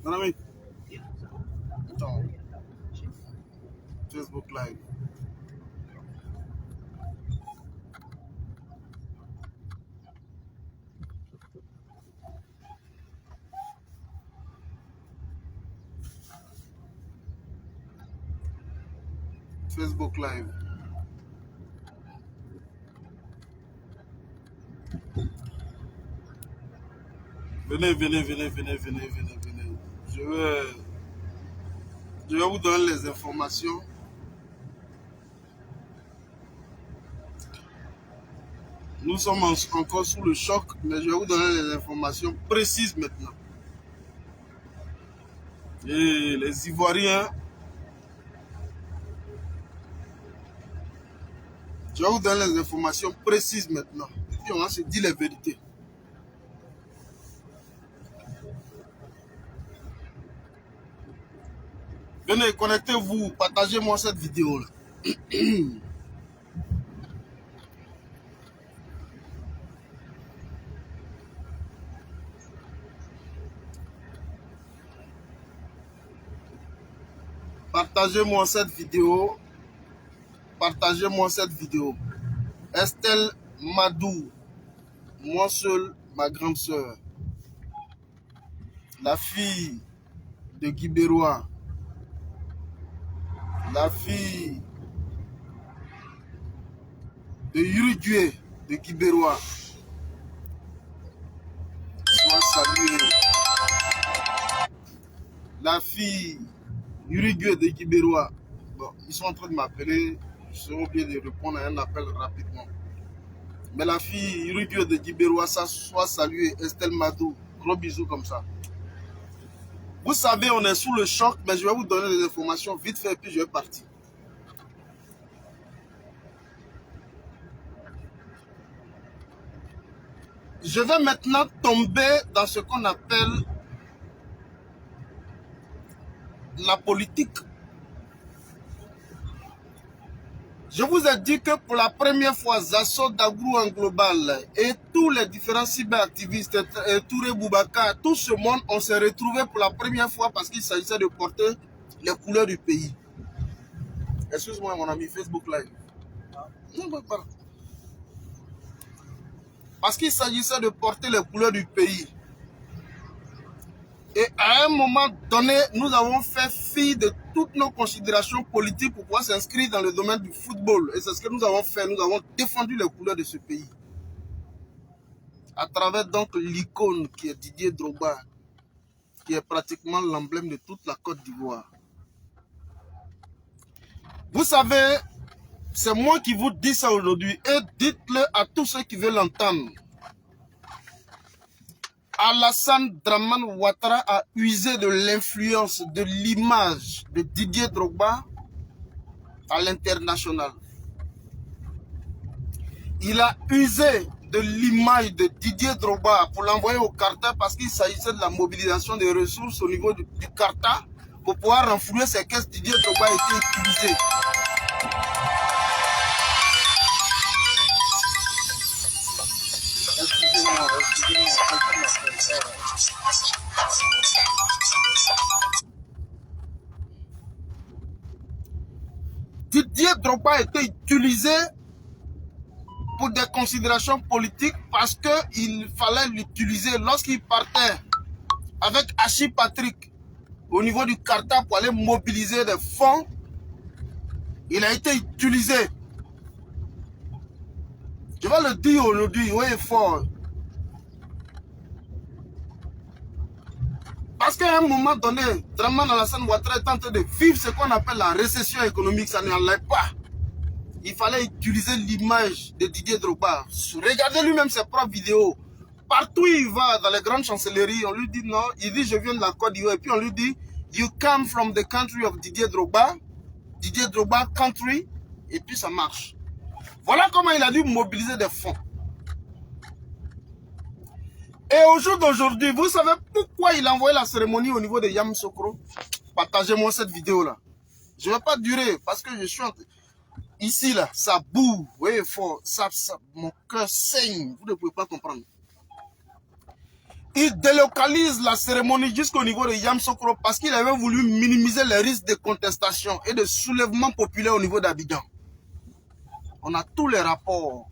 Mon ami, attends, Facebook Live. Facebook Live. Venez, venez, venez, venez, venez, venez, venez. Je vais vous donner les informations. Nous sommes encore sous le choc, mais je vais vous donner les informations précises maintenant. Et les Ivoiriens, je vais vous donner les informations précises maintenant. Et puis on va se dire les vérités. Venez, connectez-vous, partagez-moi cette vidéo-là. Partagez-moi cette vidéo. Partagez-moi cette vidéo. Estelle Madou, moi seule, ma grande sœur, la fille de Guy Bérois, la fille de Uruguay de Guy Bérois, soit saluée. La fille Uruguay de Guy Bérois, bon, ils sont en train de m'appeler, je serai obligé de répondre à un appel rapidement. Mais la fille Uruguay de Guy Bérois, ça soit saluée, Estelle Madou, gros bisous comme ça. Vous savez, on est sous le choc, mais je vais vous donner les informations vite fait, puis je vais partir. Je vais maintenant tomber dans ce qu'on appelle la politique. Je vous ai dit que pour la première fois, Zasso Dagrou en global et tous les différents cyberactivistes, Touré Boubacar, tout ce monde, on s'est retrouvés pour la première fois parce qu'il s'agissait de porter les couleurs du pays. Excuse-moi mon ami, Facebook Live. Non, pas. Parce qu'il s'agissait de porter les couleurs du pays. Et à un moment donné, nous avons fait fi de toutes nos considérations politiques pour pouvoir s'inscrire dans le domaine du football. Et c'est ce que nous avons fait. Nous avons défendu les couleurs de ce pays. À travers donc l'icône qui est Didier Drogba, qui est pratiquement l'emblème de toute la Côte d'Ivoire. Vous savez, c'est moi qui vous dis ça aujourd'hui. Et dites-le à tous ceux qui veulent l'entendre. Alassane Dramane Ouattara a usé de l'influence, de l'image de Didier Drogba à l'international. Il a usé de l'image de Didier Drogba pour l'envoyer au Qatar parce qu'il s'agissait de la mobilisation des ressources au niveau du Qatar pour pouvoir renflouer ces caisses. Didier Drogba a été utilisé. Didier Drogba a été utilisé pour des considérations politiques parce qu'il fallait l'utiliser lorsqu'il partait avec Achille Patrick au niveau du Qatar pour aller mobiliser des fonds. Il a été utilisé. Je vais le dire aujourd'hui, oui, fort. Parce qu'à un moment donné, Dramane Alassane Ouattara est en train de vivre ce qu'on appelle la récession économique. Ça ne l'allait pas. Il fallait utiliser l'image de Didier Drogba. Regardez lui-même ses propres vidéos. Partout où il va, dans les grandes chancelleries, on lui dit non. Il dit je viens de la Côte d'Ivoire. Et puis on lui dit you come from the country of Didier Drogba. Didier Drogba country. Et puis ça marche. Voilà comment il a dû mobiliser des fonds. Et au jour d'aujourd'hui, vous savez pourquoi il a envoyé la cérémonie au niveau de Yamoussoukro? Partagez-moi cette vidéo-là. Je ne vais pas durer parce que je suis ici, là, ça boue. Vous voyez, fort, mon cœur saigne. Vous ne pouvez pas comprendre. Il délocalise la cérémonie jusqu'au niveau de Yamoussoukro parce qu'il avait voulu minimiser les risques de contestation et de soulèvement populaire au niveau d'Abidjan. On a tous les rapports.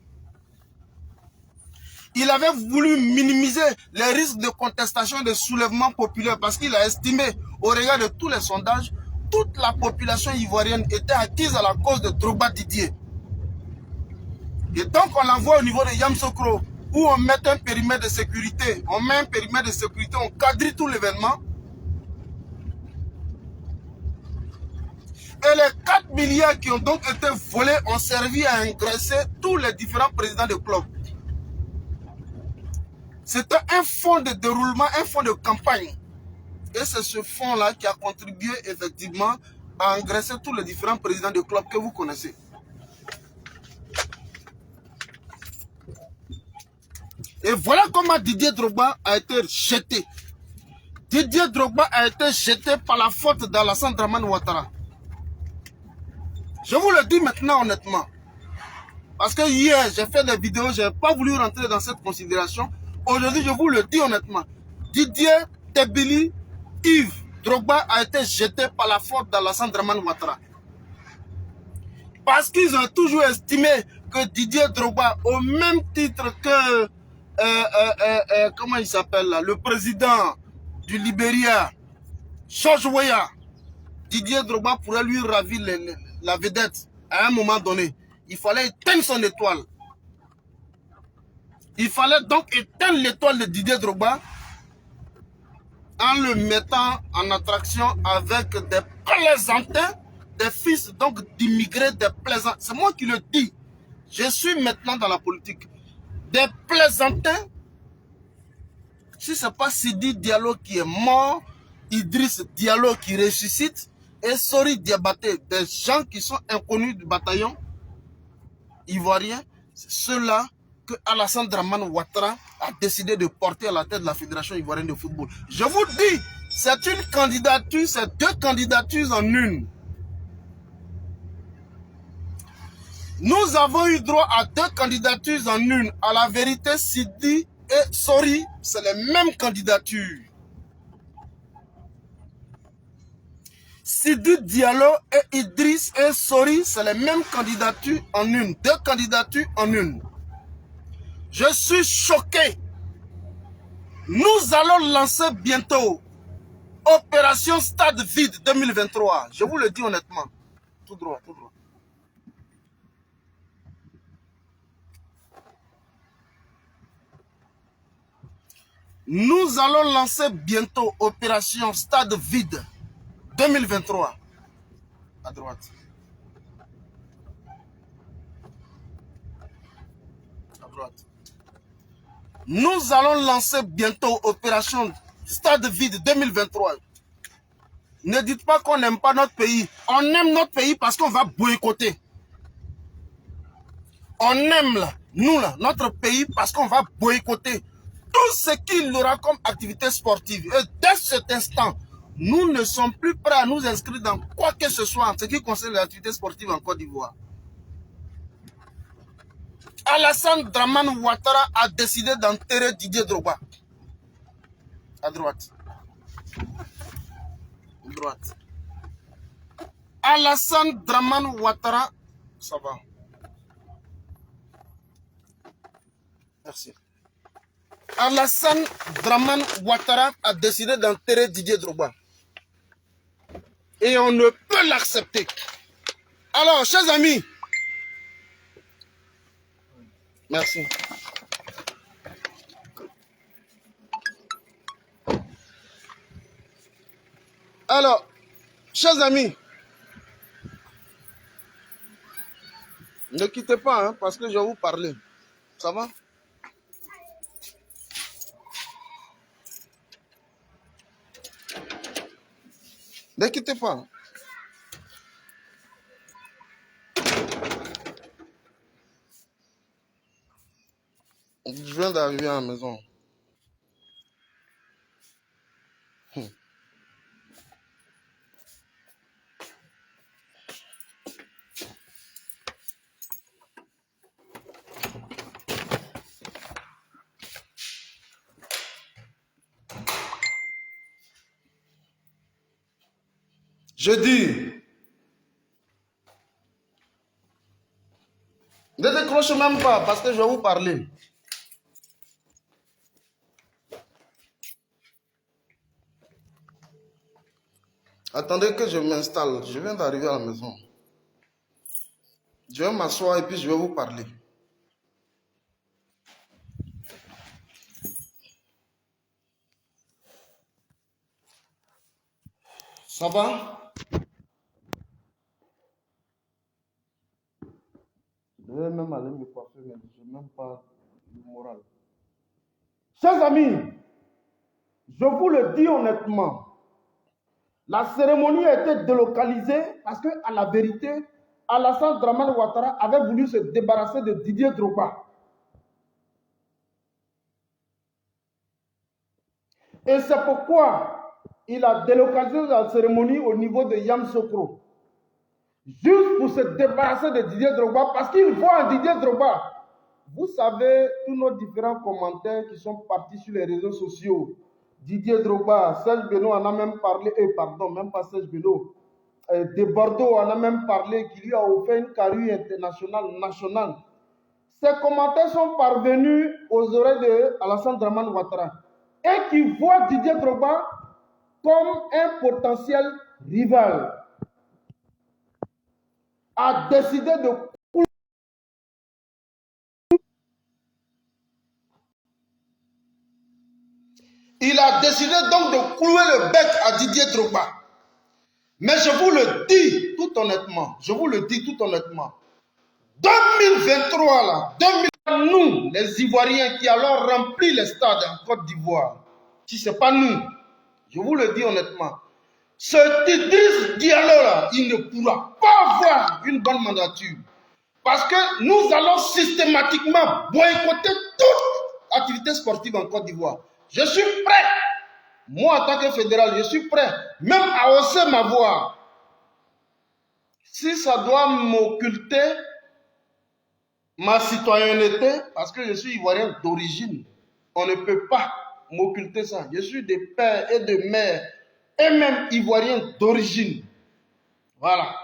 Il avait voulu minimiser les risques de contestation et de soulèvement populaire parce qu'il a estimé, au regard de tous les sondages, toute la population ivoirienne était acquise à la cause de Drogba Didier. Et donc on l'envoie au niveau de Yamoussoukro où on met un périmètre de sécurité. On met un périmètre de sécurité, on quadrille tout l'événement. Et les 4 milliards qui ont donc été volés ont servi à engraisser tous les différents présidents de clubs. C'était un fonds de déroulement, un fonds de campagne. Et c'est ce fonds-là qui a contribué effectivement à engraisser tous les différents présidents de clubs que vous connaissez. Et voilà comment Didier Drogba a été jeté. Didier Drogba a été jeté par la faute d'Alassane Dramane Ouattara. Je vous le dis maintenant honnêtement. Parce que hier, j'ai fait des vidéos, je n'ai pas voulu rentrer dans cette considération. Aujourd'hui, je vous le dis honnêtement. Didier Tebili Yves Drogba a été jeté par la faute d'Alassane Dramane Ouattara. Parce qu'ils ont toujours estimé que Didier Drogba, au même titre que, comment il s'appelle là, le président du Libéria, George Weah, Didier Drogba pourrait lui ravir la vedette à un moment donné. Il fallait éteindre son étoile. Il fallait donc éteindre l'étoile de Didier Drogba en le mettant en attraction avec des plaisantins, des fils donc d'immigrés, des plaisantins. C'est moi qui le dis. Je suis maintenant dans la politique. Des plaisantins. Si ce n'est pas Sidi Diallo qui est mort, Idriss Diallo qui ressuscite et Sori Diabaté, des gens qui sont inconnus du bataillon ivoirien, c'est ceux-là que Alassane Dramane Ouattara a décidé de porter à la tête de la Fédération ivoirienne de football. Je vous dis, c'est une candidature, c'est 2 candidatures en une. Nous avons eu droit à 2 candidatures en une. À la vérité, Sidi et Sori, c'est les mêmes candidatures. Sidi Diallo et Idriss et Sori, c'est les mêmes candidatures en une. 2 candidatures en une. Je suis choqué. Nous allons lancer bientôt Opération Stade Vide 2023. Je vous le dis honnêtement. Tout droit, tout droit. Nous allons lancer bientôt Opération Stade Vide 2023. À droite. À droite. Nous allons lancer bientôt Opération Stade Vide 2023. Ne dites pas qu'on n'aime pas notre pays. On aime notre pays parce qu'on va boycotter. On aime là, nous là, notre pays parce qu'on va boycotter tout ce qu'il aura comme activité sportive. Et dès cet instant, nous ne sommes plus prêts à nous inscrire dans quoi que ce soit en ce qui concerne l'activité sportive en Côte d'Ivoire. Alassane Dramane Ouattara a décidé d'enterrer Didier Drogba. À droite. À droite. Alassane Dramane Ouattara, ça va. Merci. Alassane Dramane Ouattara a décidé d'enterrer Didier Drogba. Et on ne peut l'accepter. Alors, chers amis, merci. Alors, chers amis, ne quittez pas, hein, parce que je vais vous parler. Ça va? Ne quittez pas. Je viens d'arriver à la maison. Je dis, ne décroche même pas parce que je vais vous parler. Attendez que je m'installe. Je viens d'arriver à la maison. Je vais m'asseoir et puis je vais vous parler. Ça va? Je vais même aller me coiffer, mais je n'ai même pas le moral. Chers amis, je vous le dis honnêtement, la cérémonie a été délocalisée parce que, à la vérité, Alassane Dramane Ouattara avait voulu se débarrasser de Didier Drogba. Et c'est pourquoi il a délocalisé la cérémonie au niveau de Yamoussoukro. Juste pour se débarrasser de Didier Drogba, parce qu'il voit un Didier Drogba. Vous savez, tous nos différents commentaires qui sont partis sur les réseaux sociaux. Didier Drogba, Serge Beno en a même parlé, même pas Serge Beno. De Bordeaux en a même parlé, qui lui a offert une carrière internationale, nationale. Ces commentaires sont parvenus aux oreilles de Alassane Dramane Ouattara et qui voit Didier Drogba comme un potentiel rival. A décidé de Il a décidé donc de clouer le bec à Didier Drogba. Mais je vous le dis tout honnêtement, 2023 là, nous, les Ivoiriens qui allons remplir les stades en Côte d'Ivoire, si ce n'est pas nous, je vous le dis honnêtement, ce Idriss Diallo là, il ne pourra pas avoir une bonne mandature. Parce que nous allons systématiquement boycotter toute activité sportive en Côte d'Ivoire. Je suis prêt. Moi, en tant que fédéral, je suis prêt même à hausser ma voix. Si ça doit m'occulter ma citoyenneté, parce que je suis ivoirien d'origine, on ne peut pas m'occulter ça. Je suis de père et de mère, et même ivoirien d'origine. Voilà.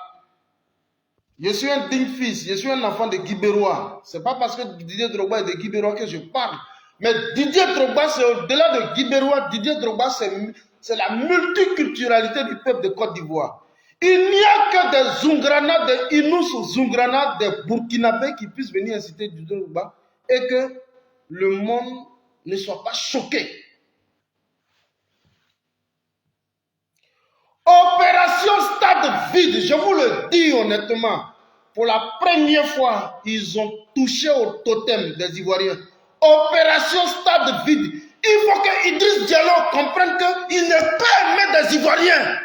Je suis un digne fils, je suis un enfant de Guibérois. Ce n'est pas parce que Didier Drogba est de Guibérois que je parle. Mais Didier Drogba, c'est au-delà de Guibérois. Didier Drogba, c'est la multiculturalité du peuple de Côte d'Ivoire. Il n'y a que des Zungrana, des Inus Zungrana, des Burkinabés qui puissent venir inciter Didier Drogba et que le monde ne soit pas choqué. Opération stade vide, je vous le dis honnêtement, pour la première fois, ils ont touché au totem des Ivoiriens. Opération stade vide. Il faut que Idriss Diallo comprenne qu'il ne peut aimer des Ivoiriens.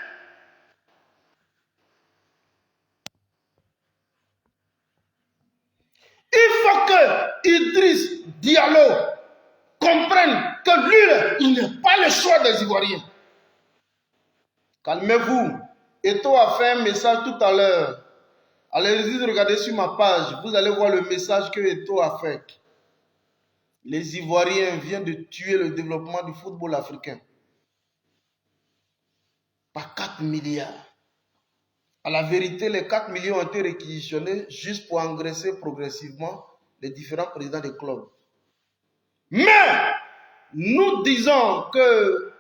Il faut que Idriss Diallo comprenne que lui, il n'est pas le choix des Ivoiriens. Calmez-vous. Eto'o a fait un message tout à l'heure. Allez-y, regardez sur ma page. Vous allez voir le message que Eto'o a fait. Les Ivoiriens viennent de tuer le développement du football africain. Par 4 milliards. À la vérité, les 4 millions ont été réquisitionnés juste pour engraisser progressivement les différents présidents des clubs. Mais, nous disons que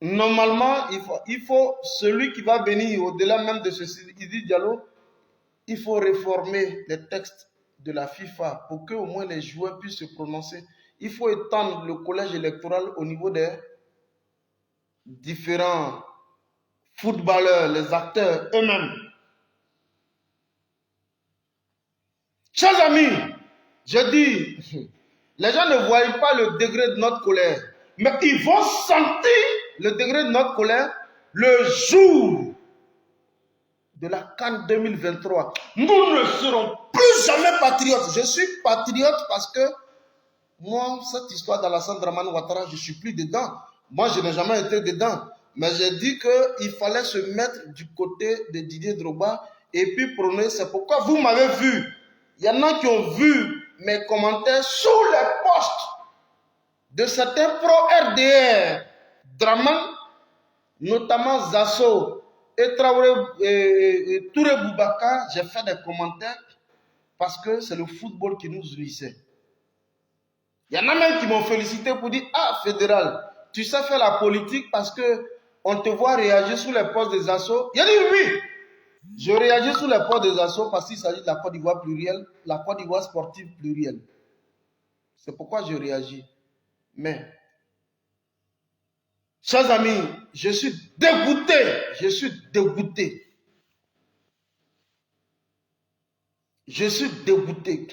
normalement, il faut celui qui va venir au-delà même de ce Idriss Diallo, il faut réformer les textes de la FIFA pour que au moins les joueurs puissent se prononcer. Il faut étendre le collège électoral au niveau des différents footballeurs, les acteurs eux-mêmes. Chers amis, je dis, les gens ne voient pas le degré de notre colère, mais ils vont sentir le degré de notre colère le jour de la CAN 2023. Nous ne serons plus jamais patriotes. Je suis patriote parce que moi, cette histoire d'Alassane Dramane Ouattara, je ne suis plus dedans. Moi, je n'ai jamais été dedans. Mais j'ai dit qu'il fallait se mettre du côté de Didier Drogba et puis prôner. C'est pourquoi vous m'avez vu. Il y en a qui ont vu mes commentaires sous les posts de certains pro-RDR. Dramane notamment Zasso et Traoré et Touré Boubacar, j'ai fait des commentaires parce que c'est le football qui nous unissait. Il y en a même qui m'ont félicité pour dire, ah, fédéral, tu sais faire la politique parce que on te voit réagir sur les postes des assos. Il a dit oui. Je réagis sur les postes des assos parce qu'il s'agit de la Côte d'Ivoire plurielle, la Côte d'Ivoire sportive plurielle. C'est pourquoi je réagis. Mais, chers amis, je suis dégoûté. Je suis dégoûté. Je suis dégoûté.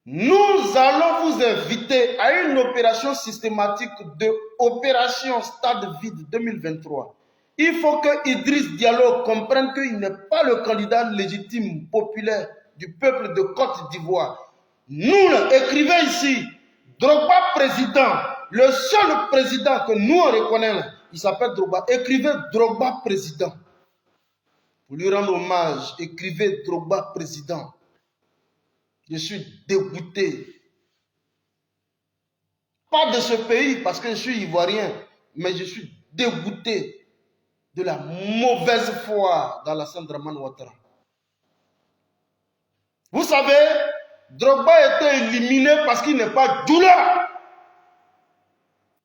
Nous allons vous inviter à une opération systématique de Opération Stade Vide 2023. Il faut que Idriss Diallo comprenne qu'il n'est pas le candidat légitime populaire du peuple de Côte d'Ivoire. Nous, écrivez ici, Drogba président, le seul président que nous on reconnaît, il s'appelle Drogba. Écrivez Drogba président. Pour lui rendre hommage, écrivez Drogba président. Je suis dégoûté. Pas de ce pays parce que je suis ivoirien, mais je suis dégoûté de la mauvaise foi dans Alassane Dramane Ouattara. Vous savez, Drogba a été éliminé parce qu'il n'est pas Djoula.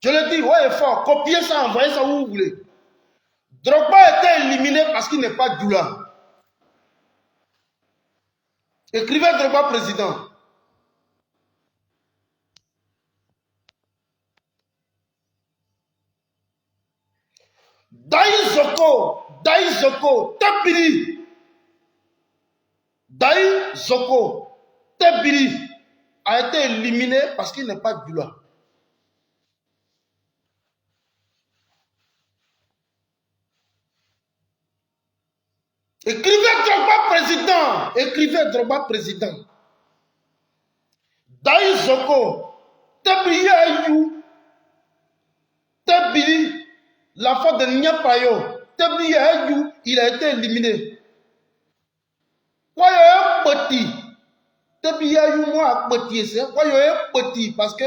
Je le dis, ouais, fort, copiez ça, envoyez ça où vous voulez. Drogba a été éliminé parce qu'il n'est pas Djoula. Écrivez Drogba président. Daï Zoko, Tebiri. Daï Zoko, Tebiri a été éliminé parce qu'il n'est pas Djoula. Écrivez Drogba président. Écrivez Drogba président. Daï Zoko, Tebiri Ayou, Tebiri, l'enfant de Nyapayo, Tebiri Ayou, il a été éliminé. Voyez petit. Tebiri Ayou, moi, petit, c'est. Voyez petit, parce que,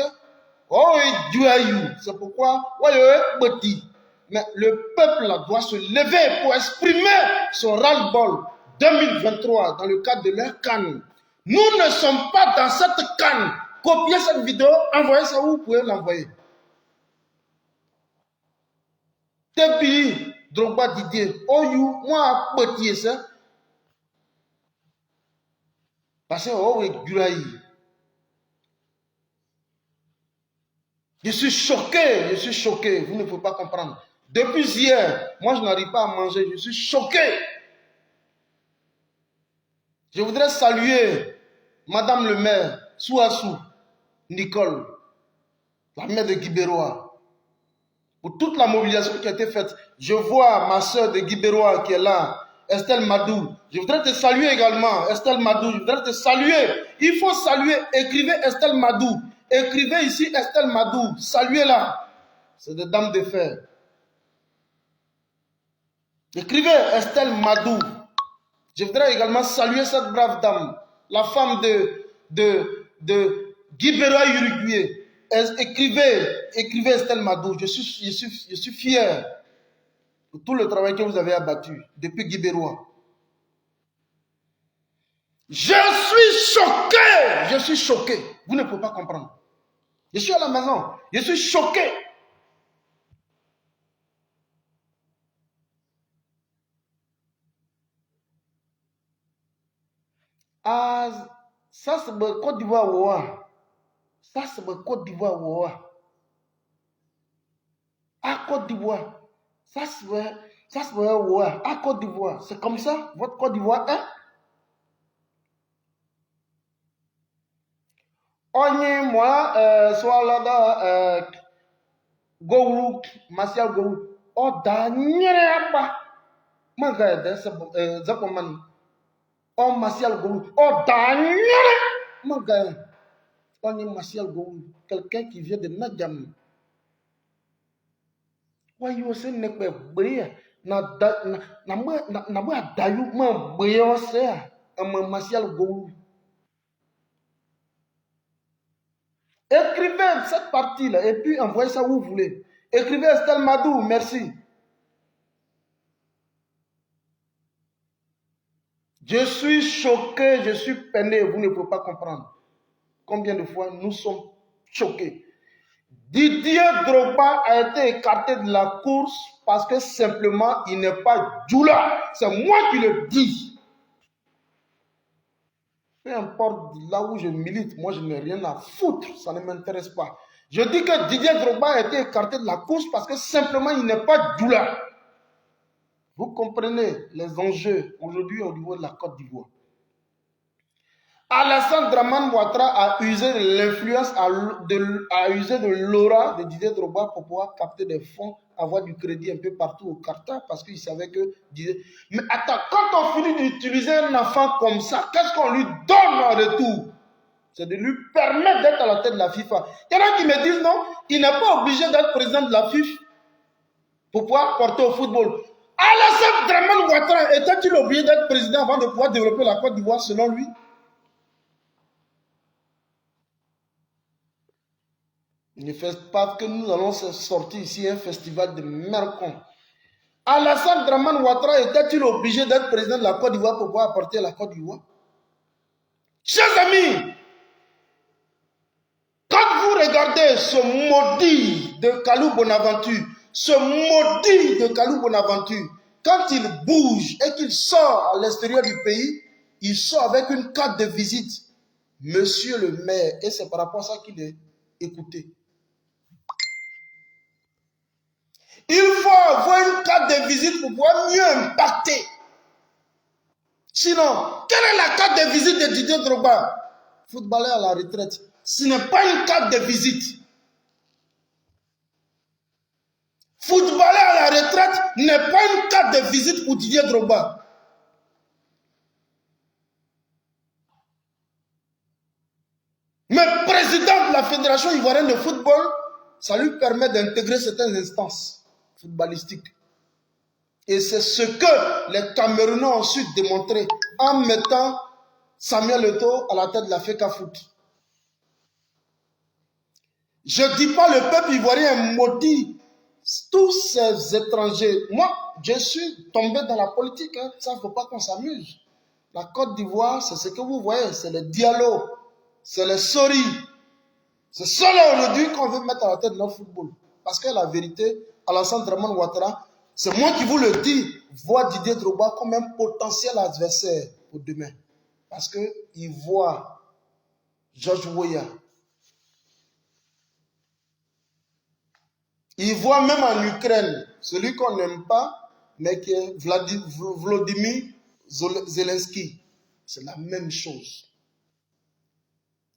oh, Dieu Ayou, c'est pourquoi, voyez petit. Mais le peuple là, doit se lever pour exprimer son ras-le-bol 2023 dans le cadre de leur canne. Nous ne sommes pas dans cette canne. Copiez cette vidéo, envoyez ça où vous pouvez l'envoyer. Tebiri, Drogba Didier, Oyou, moi, petit, ça. Parce que, oh, oui, Duraï. Je suis choqué, vous ne pouvez pas comprendre. Depuis hier, moi je n'arrive pas à manger, je suis choqué. Je voudrais saluer Madame le maire, Souassou, Nicole, la mère de Guibéroa, pour toute la mobilisation qui a été faite. Je vois ma soeur de Guibéroa qui est là, Estelle Madou. Je voudrais te saluer également, Estelle Madou. Je voudrais te saluer. Il faut saluer, écrivez Estelle Madou. Écrivez ici Estelle Madou, saluez-la. C'est des dames de fer. Écrivez Estelle Madou. Je voudrais également saluer cette brave dame, la femme de Guibéroa Uruguay. Écrivez Estelle Madou. Je suis fier de tout le travail que vous avez abattu depuis Guibéroa. Je suis choqué. Vous ne pouvez pas comprendre. Je suis à la maison. Je suis choqué. Ah, ça c'est le Côte d'Ivoire. Ça c'est le Côte d'Ivoire. À Côte d'Ivoire. Ça c'est le à Côte d'Ivoire. C'est comme ça, votre Côte d'Ivoire est. Onye moi, soit là, Gourou, Martial Gourou. Oh, Daniel, Manga, Zapoman. Oh, Martial Gourou. Oh, Daniel, Manga. Onye Martial Gourou. Quelqu'un qui vient de Nadjam. Why you say nekbe bria na mwa dayu man bria se a Martial Gourou. Écrivez cette partie-là et puis envoyez ça où vous voulez. Écrivez Estelle Madou, merci. Je suis choqué, je suis peiné, vous ne pouvez pas comprendre. Combien de fois nous sommes choqués. Didier Drogba a été écarté de la course parce que simplement il n'est pas Djoula. C'est moi qui le dis. Peu importe là où je milite, moi je n'ai rien à foutre, ça ne m'intéresse pas. Je dis que Didier Drogba a été écarté de la course parce que simplement il n'est pas Djoula. Vous comprenez les enjeux aujourd'hui au niveau de la Côte d'Ivoire. Alassane Dramane Ouattara a usé de l'influence, a usé de l'aura de Didier Drogba pour pouvoir capter des fonds, avoir du crédit un peu partout au Qatar parce qu'il savait que Didier... Mais attends, quand on finit d'utiliser un enfant comme ça, qu'est-ce qu'on lui donne en retour? C'est de lui permettre d'être à la tête de la FIFA. Il y en a qui me disent non, il n'est pas obligé d'être président de la FIFA pour pouvoir porter au football. Alassane Dramane Ouattara était-il obligé d'être président avant de pouvoir développer la Côte d'Ivoire selon lui? Ne faites pas que nous allons sortir ici un festival de mercons. Alassane Dramane Ouattara était-il obligé d'être président de la Côte d'Ivoire pour pouvoir apporter la Côte d'Ivoire? Chers amis, quand vous regardez ce maudit de Kalou Bonaventure, quand il bouge et qu'il sort à l'extérieur du pays, il sort avec une carte de visite. Monsieur le maire, et c'est par rapport à ça qu'il est écouté. Il faut avoir une carte de visite pour pouvoir mieux impacter. Sinon, quelle est la carte de visite de Didier Drogba? Footballeur à la retraite. Ce n'est pas une carte de visite. Footballeur à la retraite n'est pas une carte de visite pour Didier Drogba. Mais président de la Fédération ivoirienne de football, ça lui permet d'intégrer certaines instances footballistiques. Et c'est ce que les Camerounais ont ensuite démontré en mettant Samuel Eto'o à la tête de la FECAFOOT. Je ne dis pas le peuple ivoirien est maudit. Tous ces étrangers, moi, je suis tombé dans la politique, hein. Ça, il ne faut pas qu'on s'amuse. La Côte d'Ivoire, c'est ce que vous voyez, c'est le Diallo, c'est le Sori. C'est cela aujourd'hui qu'on veut mettre à la tête de notre football. Parce que la vérité, Alassane Dramane Ouattara, c'est moi qui vous le dis, voit Didier Drogba comme un potentiel adversaire pour demain. Parce qu'il voit George Weah. Il voit même en Ukraine, celui qu'on n'aime pas, mais qui est Volodymyr Zelensky. C'est la même chose.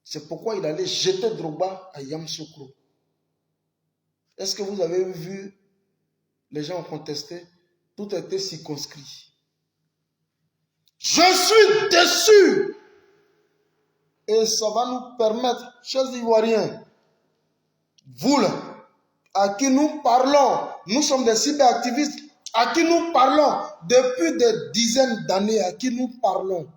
C'est pourquoi il allait jeter Drogba à Yamoussoukro. Est-ce que vous avez vu, les gens ont contesté, tout a été circonscrit. Je suis déçu. Et ça va nous permettre, chers Ivoiriens, vous là, à qui nous parlons, nous sommes des cyberactivistes, à qui nous parlons depuis des dizaines d'années, à qui nous parlons.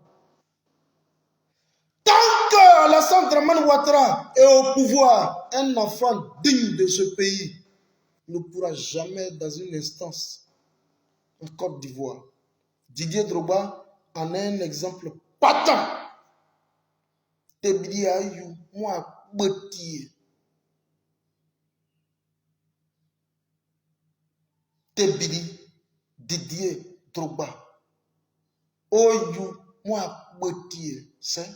Tant que Alassane Dramane Ouattara est au pouvoir, un enfant digne de ce pays ne pourra jamais dans une instance en Côte d'Ivoire. Didier Drogba en est un exemple patent. Tebidi ayou, moi, beti. Tebidi, Didier Drogba. Oyou, moi, beti. C'est.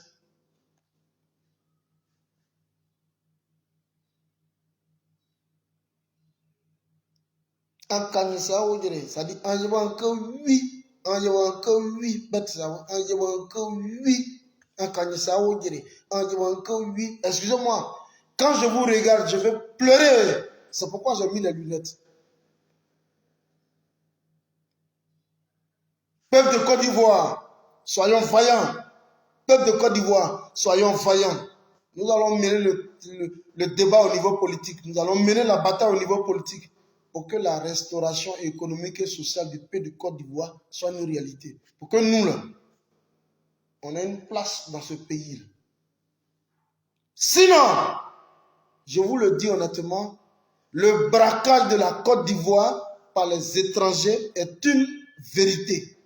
En Kanisa, ça dit, en jouant que oui, en jouant que oui, en jouant que oui, en Kanisa, en jouant que oui. Excusez-moi, quand je vous regarde, je vais pleurer. C'est pourquoi j'ai mis les lunettes. Peuple de Côte d'Ivoire, soyons vaillants. Peuple de Côte d'Ivoire, soyons vaillants. Nous allons mener le débat au niveau politique. Nous allons mener la bataille au niveau politique pour que la restauration économique et sociale du pays de Côte d'Ivoire soit une réalité. Pour que nous, là, on ait une place dans ce pays. Sinon, je vous le dis honnêtement, le braquage de la Côte d'Ivoire par les étrangers est une vérité.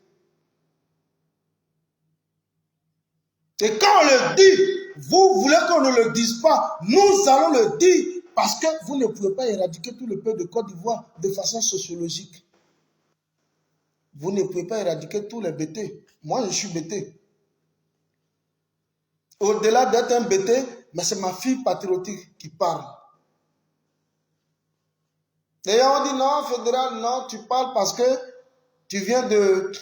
Et quand on le dit, vous voulez qu'on ne le dise pas, nous allons le dire parce que vous ne pouvez pas éradiquer tout le peuple de Côte d'Ivoire de façon sociologique. Vous ne pouvez pas éradiquer tous les bêtés. Moi, je suis bêté. Au-delà d'être un bêté, mais c'est ma fille patriotique qui parle. D'ailleurs, on dit non, fédéral, non, tu parles parce que tu viens de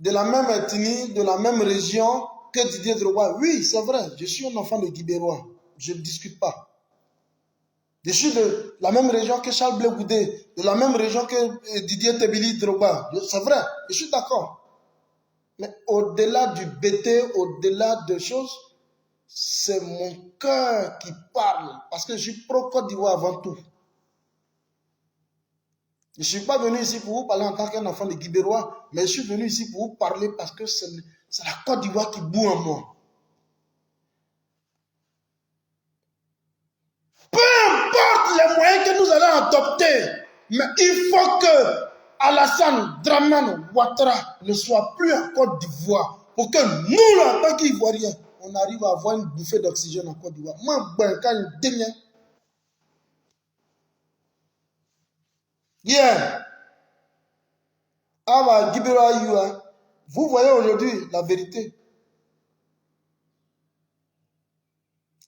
la même ethnie, de la même région que Didier Drogba. Oui, c'est vrai, je suis un enfant de Guibérois. Je ne discute pas. Je suis de la même région que Charles Blé Goudé, de la même région que Didier Tebili Drogba. C'est vrai, je suis d'accord. Mais au-delà du BT, au-delà de choses, c'est mon cœur qui parle. Parce que je suis pro-Côte d'Ivoire avant tout. Je ne suis pas venu ici pour vous parler en tant qu'un enfant de Guibérois, mais je suis venu ici pour vous parler parce que c'est la Côte d'Ivoire qui boue en moi. Peu importe les moyens que nous allons adopter, mais il faut que Alassane Dramane Ouattara ne soit plus en Côte d'Ivoire pour que nous, en tant qu'Ivoiriens, on arrive à avoir une bouffée d'oxygène en Côte d'Ivoire. Moi, quand je dis, yeah, vous voyez aujourd'hui la vérité.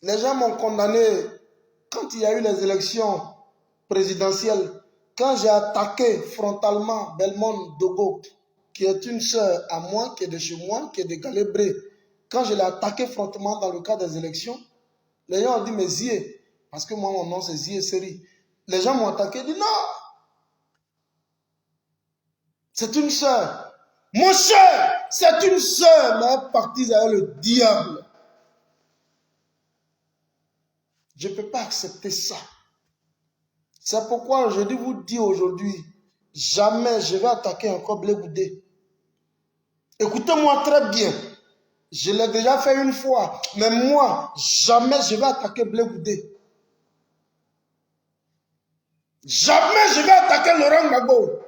Les gens m'ont condamné quand il y a eu les élections présidentielles, quand j'ai attaqué frontalement Belmont Dogo, qui est une sœur à moi, qui est de chez moi, qui est de Galébré, quand je l'ai attaqué frontalement dans le cadre des élections, les gens ont dit, mais Zié, parce que moi, mon nom c'est Zié Seri. Les gens m'ont attaqué, dit non, c'est une sœur. Mon cher, c'est une sœur, mais elle est partie avec le diable. Je ne peux pas accepter ça. C'est pourquoi je vous dis aujourd'hui, jamais je vais attaquer encore Blé Goudé. Écoutez-moi très bien. Je l'ai déjà fait une fois, mais moi, jamais je vais attaquer Blé Goudé. Jamais je vais attaquer Laurent Gbagbo.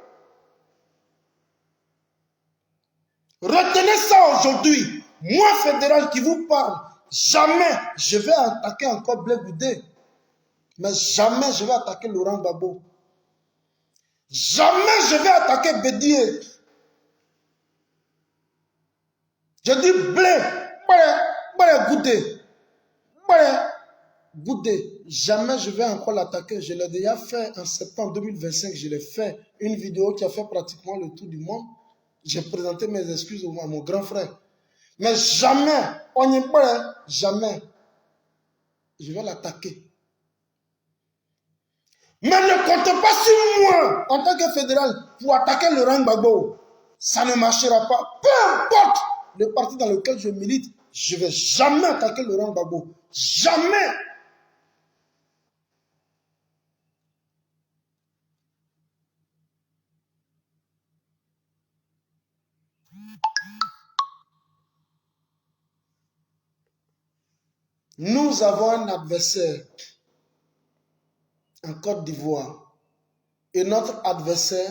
Retenez ça aujourd'hui. Moi, fédéral qui vous parle, jamais je vais attaquer encore Blé Goudé. Mais jamais je vais attaquer Laurent Gbagbo. Jamais je vais attaquer Bédié. Je dis Blé Goudé. Jamais je vais encore l'attaquer. Je l'ai déjà fait en septembre 2025. Je l'ai fait une vidéo qui a fait pratiquement le tour du monde. J'ai présenté mes excuses à mon grand frère. Mais jamais, jamais, je vais l'attaquer. Mais ne comptez pas sur moi en tant que fédéral pour attaquer Laurent Gbagbo. Ça ne marchera pas. Peu importe le parti dans lequel je milite, je ne vais jamais attaquer Laurent Gbagbo. Jamais. Nous avons un adversaire en Côte d'Ivoire. Et notre adversaire,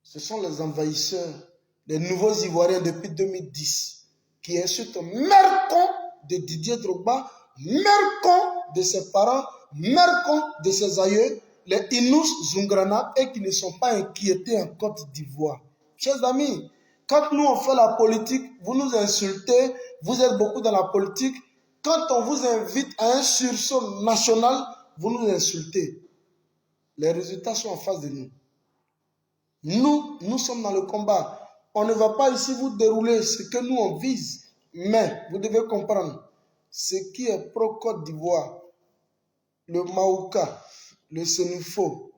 ce sont les envahisseurs, les nouveaux Ivoiriens depuis 2010, qui insultent Mercon de Didier Drogba, Mercon de ses parents, Mercon de ses aïeux, les Inus Zungrana, et qui ne sont pas inquiétés en Côte d'Ivoire. Chers amis, quand nous on fait la politique, vous nous insultez, vous êtes beaucoup dans la politique. Quand on vous invite à un sursaut national, vous nous insultez. Les résultats sont en face de nous. Nous sommes dans le combat. On ne va pas ici vous dérouler ce que nous on vise. Mais vous devez comprendre, ce qui est pro-Côte d'Ivoire, le Maouka, le Senufo,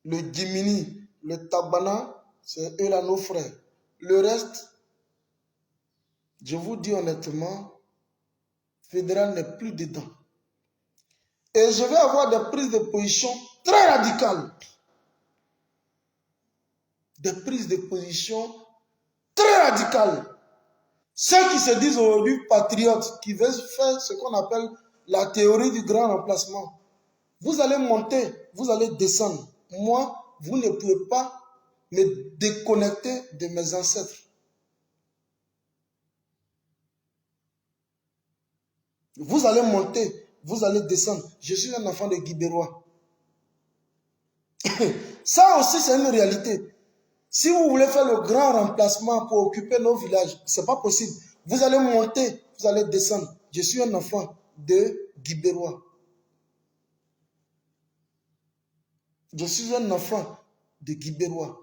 le Gimini, le Tabana, c'est eux là nos frères. Le reste, je vous dis honnêtement, fédéral n'est plus dedans. Et je vais avoir des prises de position très radicales. Des prises de position très radicales. Ceux qui se disent aujourd'hui patriotes, qui veulent faire ce qu'on appelle la théorie du grand remplacement, vous allez monter, vous allez descendre. Moi, vous ne pouvez pas me déconnecter de mes ancêtres. Vous allez monter, vous allez descendre. Je suis un enfant de Guibérois. Ça aussi, c'est une réalité. Si vous voulez faire le grand remplacement pour occuper nos villages, ce n'est pas possible. Vous allez monter, vous allez descendre. Je suis un enfant de Guibérois. Je suis un enfant de Guibérois.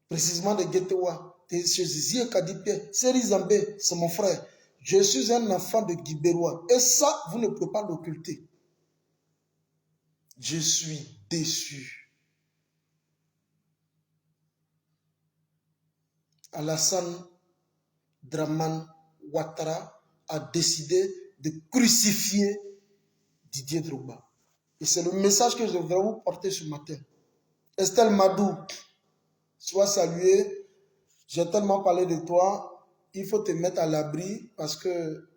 Précisément de Guétewa. De Zizi Kadipé. Serizambé, c'est mon frère. Je suis un enfant de Guibérois. Et ça, vous ne pouvez pas l'occulter. Je suis déçu. Alassane Dramane Ouattara a décidé de crucifier Didier Drogba. Et c'est le message que je voudrais vous porter ce matin. Estelle Madou, sois saluée. J'ai tellement parlé de toi. Il faut te mettre à l'abri parce que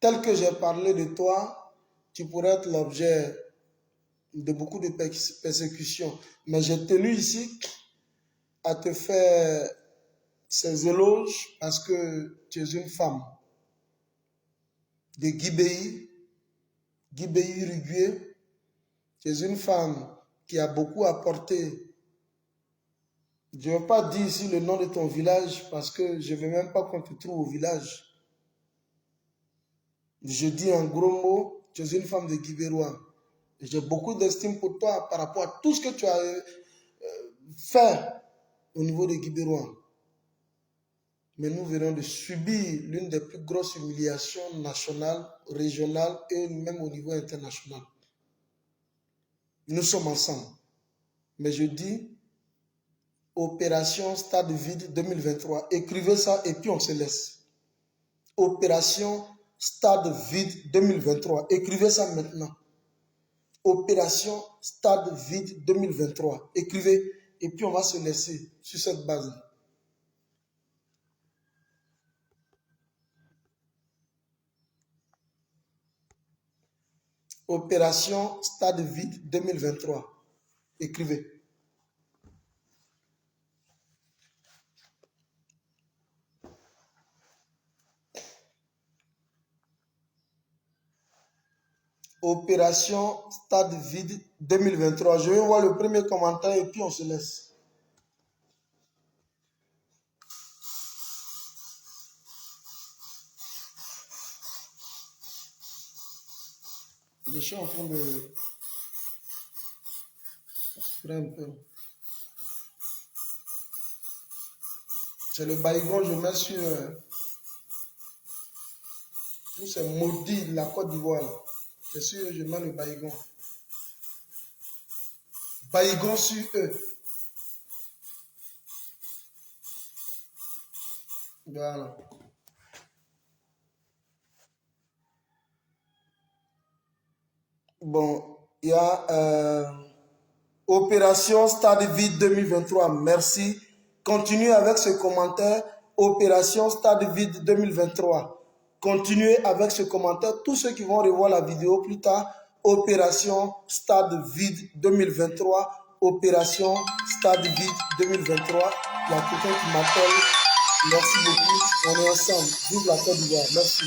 tel que j'ai parlé de toi, tu pourrais être l'objet de beaucoup de persécutions. Mais j'ai tenu ici à te faire ces éloges parce que tu es une femme de Guibéi, Uruguay. Tu es une femme qui a beaucoup apporté. Je ne vais pas dire ici le nom de ton village parce que je ne veux même pas qu'on te trouve au village. Je dis en gros mots, tu es une femme de Guibérois. J'ai beaucoup d'estime pour toi par rapport à tout ce que tu as fait au niveau de Guibérois. Mais nous venons de subir l'une des plus grosses humiliations nationales, régionales et même au niveau international. Nous sommes ensemble. Mais je dis, Opération Stade Vide 2023. Écrivez ça et puis on se laisse. Opération Stade Vide 2023. Écrivez ça maintenant. Opération Stade Vide 2023. Écrivez et puis on va se laisser sur cette base. Opération Stade Vide 2023. Écrivez. Opération Stade Vide 2023. Je vais voir le premier commentaire et puis on se laisse. Je suis en train de faire un peu. C'est le baïgon, je mets sur tous ces maudits de la Côte d'Ivoire. C'est sûr, je mets le baïgon. Baïgon sur eux. Voilà. Bon, il y a Opération Stade Vide 2023. Merci. Continuez avec ce commentaire. Opération Stade Vide 2023. Continuez avec ce commentaire. Tous ceux qui vont revoir la vidéo plus tard. Opération Stade Vide 2023. Opération Stade Vide 2023. Il y a quelqu'un qui m'appelle. Merci beaucoup. On est ensemble. Vive la Côte d'Ivoire. Merci.